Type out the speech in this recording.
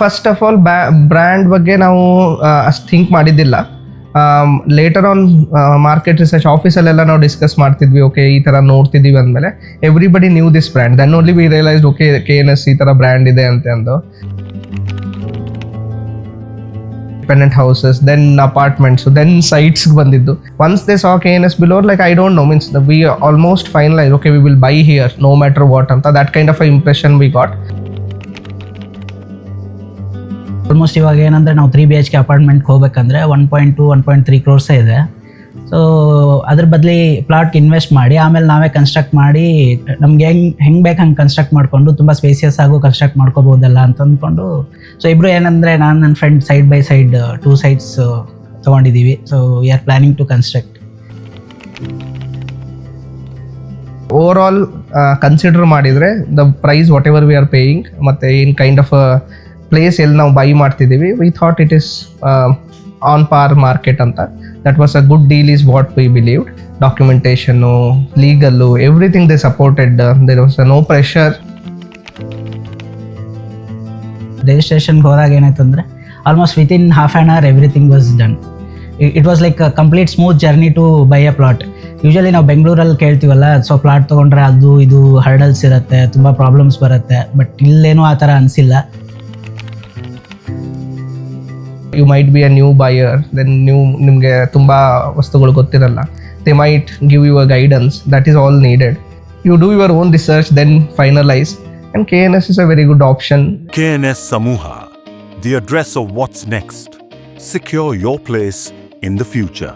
First of all brand ಬಗ್ಗೆ ನಾವು ಅಷ್ಟು ಥಿಂಕ್ ಮಾಡಿದ್ದಿಲ್ಲ. ಲೇಟರ್ ಆನ್ ಮಾರ್ಕೆಟ್ ರಿಸರ್ಚ್ ಆಫೀಸಲ್ಲೆಲ್ಲ ನಾವು ಡಿಸ್ಕಸ್ ಮಾಡ್ತಿದ್ವಿ. ಓಕೆ, ಈ ಥರ ನೋಡ್ತಿದ್ದೀವಿ ಅಂದಮೇಲೆ everybody knew this brand. Then only we realised okay KNS ಈ ಥರ ಬ್ರ್ಯಾಂಡ್ ಇದೆ ಅಂದು. Independent houses, then apartments, then sites ಬಂದಿದ್ದು. Once they saw KNS below, like I don't know, means we almost finalized, okay, we will buy here no matter what anta. That kind of a impression we got. Almost ಇವಾಗ ಏನಂದರೆ ನಾವು 3 BHK ಅಪಾರ್ಟ್ಮೆಂಟ್ಗೆ ಹೋಗ್ಬೇಕಂದ್ರೆ 1.3 crores ಇದೆ. So ಅದ್ರ ಬದಲಿ ಪ್ಲಾಟ್ಗೆ invest ಮಾಡಿ ಆಮೇಲೆ ನಾವೇ ಕನ್ಸ್ಟ್ರಕ್ಟ್ ಮಾಡಿ ನಮ್ಗೆ ಹೆಂಗೆ ಬೇಕು ಹಂಗೆ ಕನ್ಸ್ಟ್ರಕ್ಟ್ ಮಾಡಿಕೊಂಡು ತುಂಬ ಸ್ಪೇಸಿಯಸ್ ಆಗು ಕನ್ಸ್ಟ್ರಕ್ಟ್ ಮಾಡ್ಕೋಬೋದಲ್ಲ ಅಂತ ಅಂದ್ಕೊಂಡು, ಸೊ ಇಬ್ಬರು ಏನಂದರೆ ನಾನು ನನ್ನ friend side by side 2 sites ತೊಗೊಂಡಿದ್ದೀವಿ. So we are planning to construct. Overall consider ಮಾಡಿದರೆ the price whatever we are paying ಮತ್ತು ಏನು ಕೈಂಡ್ ಆಫ್ ಪ್ಲೇಸ್ ಎಲ್ಲಿ ನಾವು ಬೈ ಮಾಡ್ತಿದ್ದೀವಿ, we thought it is on par market ಅಂತ. That was a good deal is what we believed. Documentation, legal, everything they supported. There was no pressure. ರಿಜಿಸ್ಟ್ರೇಷನ್ಗೆ ಹೋದಾಗ ಏನಾಯ್ತು ಅಂದರೆ almost within half an hour everything was done. It was like complete smooth journey to buy a plot. Usually ನಾವು ಬೆಂಗಳೂರಲ್ಲಿ ಕೇಳ್ತೀವಲ್ಲ, so plot ತೊಗೊಂಡ್ರೆ ಅದು ಇದು hurdles ಇರುತ್ತೆ, ತುಂಬ ಪ್ರಾಬ್ಲಮ್ಸ್ ಬರುತ್ತೆ. ಬಟ್ ಇಲ್ಲೇನೂ ಆ ಥರ ಅನಿಸಿಲ್ಲ. You might be a new buyer, then ನಿಮಗೆ ತುಂಬ ವಸ್ತುಗಳು ಗೊತ್ತಿರಲ್ಲ. They might give you a guidance. That is all needed. You do your own research, then finalise. And KNS is a very good option. KNS Samuha, the address of what's next. Secure your place in the future.